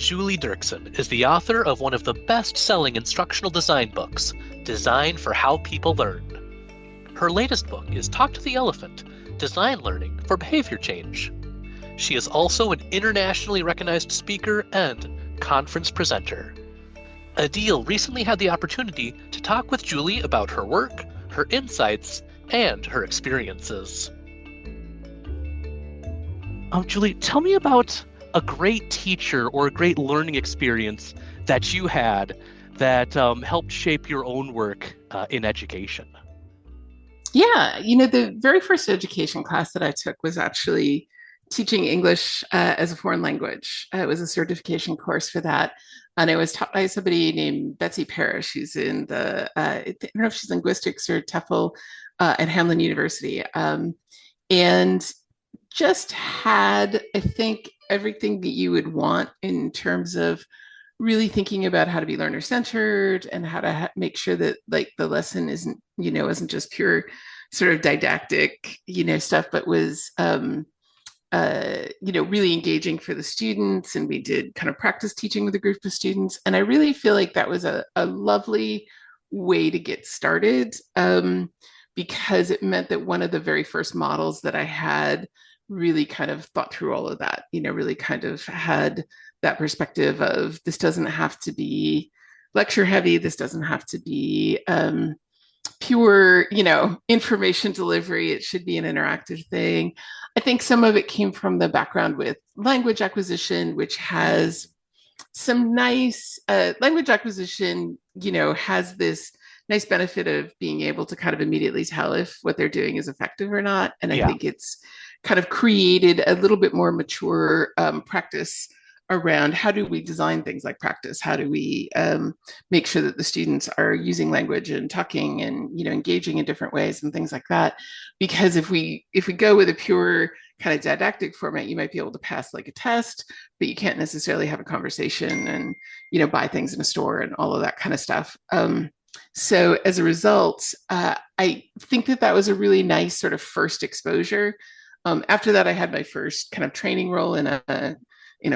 Julie Dirksen is the author of one of the best-selling instructional design books, Design for How People Learn. Her latest book is Talk to the Elephant, Design Learning for Behavior Change. She is also an internationally recognized speaker and conference presenter. Adil recently had the opportunity to talk with Julie about her work, her insights, and her experiences. Julie, tell me about a great teacher or a great learning experience that you had that helped shape your own work in education. Yeah, the very first education class that I took was actually teaching English as a foreign language. It was a certification course for that. And it was taught by somebody named Betsy Parrish, who's in I don't know if she's linguistics or TEFL at Hamline University. And just had, I think, everything that you would want in terms of really thinking about how to be learner centered and how to make sure that like the lesson isn't just pure sort of didactic, stuff, but was, really engaging for the students. And we did kind of practice teaching with a group of students. And I really feel like that was a lovely way to get started because it meant that one of the very first models that I had really kind of thought through all of that, really kind of had that perspective of this doesn't have to be lecture heavy. This doesn't have to be pure, information delivery. It should be an interactive thing. I think some of it came from the background with language acquisition, which has some nice language acquisition, has this nice benefit of being able to kind of immediately tell if what they're doing is effective or not. And I think it's kind of created a little bit more mature practice around how do we design things like practice? How do we make sure that the students are using language and talking and, engaging in different ways and things like that? Because if we go with a pure kind of didactic format, you might be able to pass like a test, but you can't necessarily have a conversation and, buy things in a store and all of that kind of stuff. So as a result, I think that was a really nice sort of first exposure. After that, I had my first kind of training role in a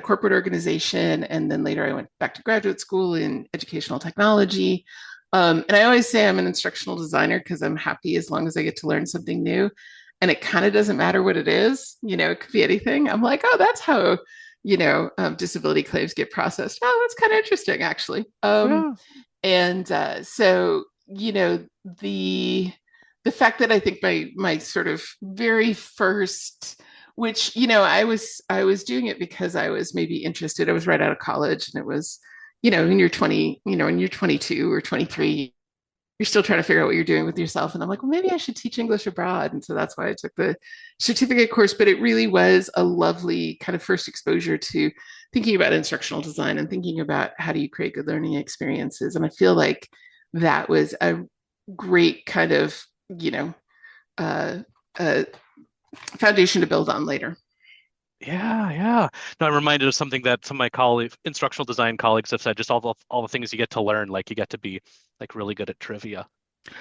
corporate organization. And then later I went back to graduate school in educational technology. And I always say I'm an instructional designer because I'm happy as long as I get to learn something new. And it kind of doesn't matter what it is, it could be anything. I'm like, oh, that's how, disability claims get processed. Oh, that's kind of interesting, actually. And so, the fact that I think my sort of very first, which, I was doing it because I was maybe interested. I was right out of college, and it was, when you're 20, when you're 22 or 23, you're still trying to figure out what you're doing with yourself. And I'm like, well, maybe I should teach English abroad. And so that's why I took the certificate course. But it really was a lovely kind of first exposure to thinking about instructional design and thinking about how do you create good learning experiences. And I feel like that was a great kind of, foundation to build on later. Yeah. No, I'm reminded of something that some of my instructional design colleagues have said, just all the things you get to learn, like you get to be like really good at trivia.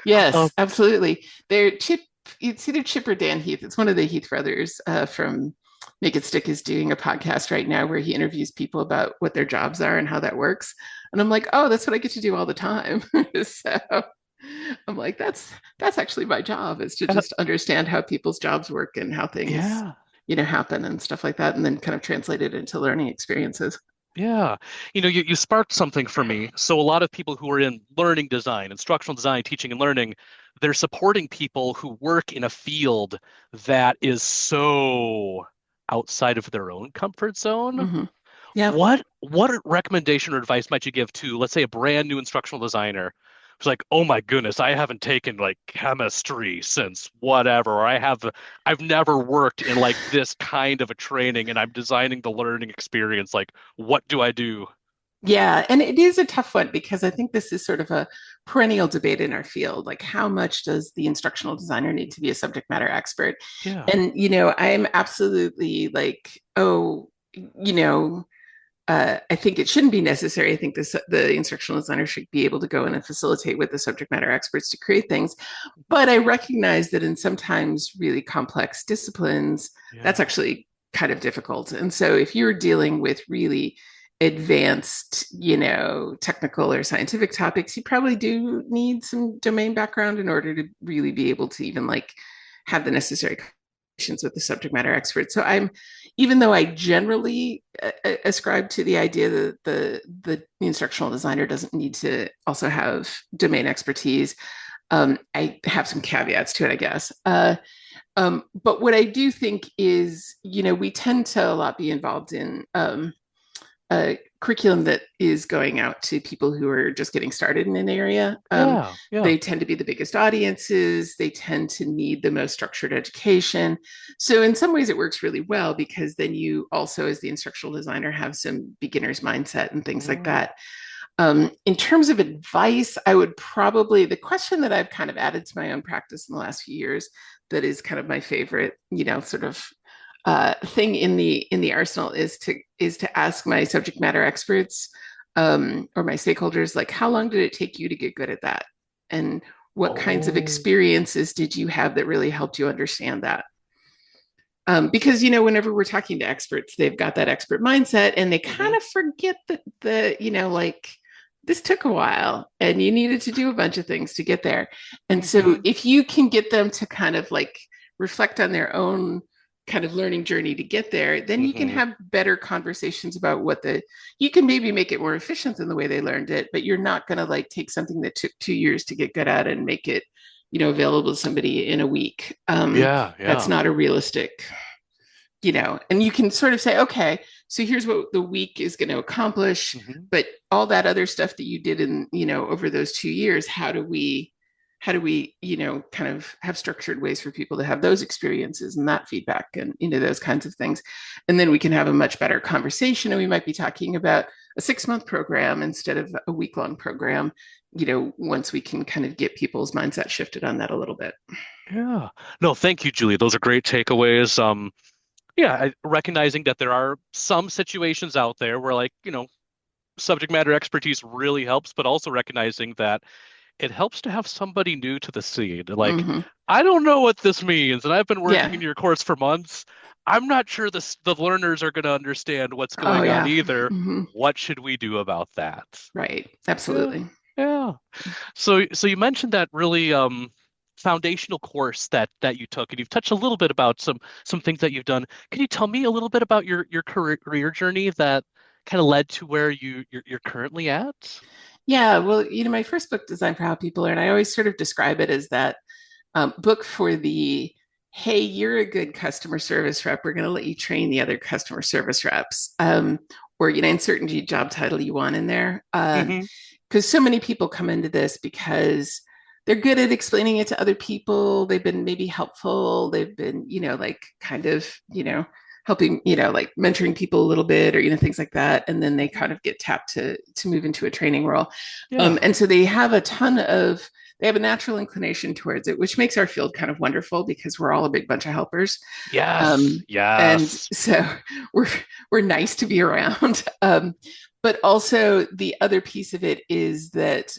Yes, absolutely. It's either Chip or Dan Heath. It's one of the Heath brothers from Make It Stick is doing a podcast right now where he interviews people about what their jobs are and how that works. And I'm like, oh, that's what I get to do all the time. So I'm like, that's actually my job, is to just understand how people's jobs work and how things happen and stuff like that, and then kind of translate it into learning experiences. Yeah. You sparked something for me. So a lot of people who are in learning design, instructional design, teaching and learning, they're supporting people who work in a field that is so outside of their own comfort zone. Mm-hmm. Yeah. What recommendation or advice might you give to, let's say, a brand new instructional designer who's like, oh my goodness, I haven't taken like chemistry since whatever, or I've never worked in like this kind of a training and I'm designing the learning experience. Like, what do I do? Yeah, and it is a tough one because I think this is sort of a perennial debate in our field. Like, how much does the instructional designer need to be a subject matter expert? Yeah. And, I'm absolutely like, oh, I think it shouldn't be necessary. I think the instructional designer should be able to go in and facilitate with the subject matter experts to create things. But I recognize that in sometimes really complex disciplines, that's actually kind of difficult. And so if you're dealing with really advanced, technical or scientific topics, you probably do need some domain background in order to really be able to even like have the necessary conversations with the subject matter expert. So even though I generally ascribe to the idea that the instructional designer doesn't need to also have domain expertise, I have some caveats to it, I guess. But what I do think is, we tend to a lot be involved in a curriculum that is going out to people who are just getting started in an area. Yeah, yeah. They tend to be the biggest audiences. They tend to need the most structured education. So in some ways it works really well because then you also, as the instructional designer, have some beginner's mindset and things like Mm, that. In terms of advice, I would probably, the question that I've kind of added to my own practice in the last few years, that is kind of my favorite, sort of thing in the arsenal is to ask my subject matter experts or my stakeholders, like, how long did it take you to get good at that, and what kinds of oh. experiences did you have that really helped you understand that? Because whenever we're talking to experts, they've got that expert mindset, and they kind Hmm. of forget that like this took a while, and you needed to do a bunch of things to get there. And so, Hmm. if you can get them to kind of like reflect on their own kind of learning journey to get there, then you can Hmm. have better conversations about you can maybe make it more efficient than the way they learned it, but you're not going to like take something that took 2 years to get good at and make it available to somebody in a week. Yeah, That's yeah. not a realistic, and you can sort of say, okay, so here's what the week is going to accomplish, Hmm. but all that other stuff that you did in, over those 2 years, how do we, kind of have structured ways for people to have those experiences and that feedback and, those kinds of things. And then we can have a much better conversation. And we might be talking about a 6-month program instead of a week-long program, once we can kind of get people's mindset shifted on that a little bit. Yeah. No, thank you, Julie. Those are great takeaways. Yeah, recognizing that there are some situations out there where, like, subject matter expertise really helps, but also recognizing that it helps to have somebody new to the scene. Like, Mm-hmm. I don't know what this means, and I've been working in Yeah. your course for months. I'm not sure the learners are going to understand what's Oh, going on yeah. either. Mm-hmm. What should we do about that? Right. Yeah, Absolutely. yeah. So you mentioned that really foundational course that you took, and you've touched a little bit about some things that you've done. Can you tell me a little bit about your career journey that kind of led to where you're currently at? Yeah. Well, my first book, Design for How People Learn, I always sort of describe it as that book for the, hey, you're a good customer service rep. We're going to let you train the other customer service reps. Or, insert any job title you want in there. Hmm. Because so many people come into this because they're good at explaining it to other people. They've been maybe helpful. They've been, like kind of, helping, like mentoring people a little bit, or things like that. And then they Hmm. kind of get tapped to move into a training role. Yeah. And so they have a natural inclination towards it, which makes our field kind of wonderful because we're all a big bunch of helpers. Yes. And Yes. so we're we're nice to be around. But also the other piece of it is that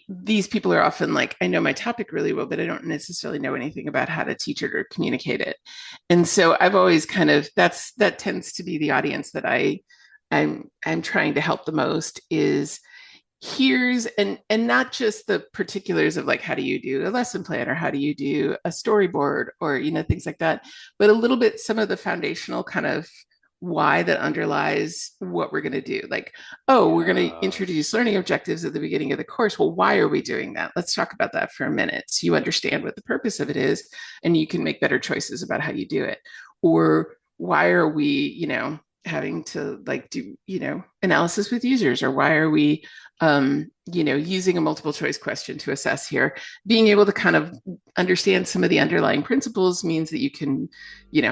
these people are often like, I know my topic really well, but I don't necessarily know anything about how to teach it or communicate it. And so I've always kind of that tends to be the audience that I'm trying to help the most, is here's and not just the particulars of like, how do you do a lesson plan, or how do you do a storyboard, or things like that, but a little bit some of the foundational kind of why that underlies what we're going to do. Like, oh, we're going to introduce Yes. learning objectives at the beginning of the course. Well, why are we doing that? Let's talk about that for a minute, so you understand what the purpose of it is, and you can make better choices about how you do it. Or why are we, having to like do, analysis with users, or why are we using a multiple choice question to assess here? Being able to kind of understand some of the underlying principles means that you can,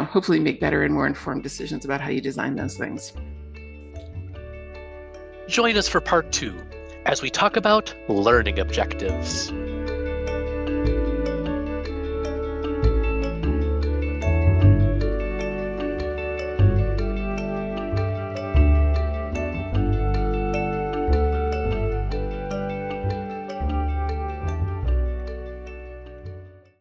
hopefully make better and more informed decisions about how you design those things. Join us for part two as we talk about learning objectives.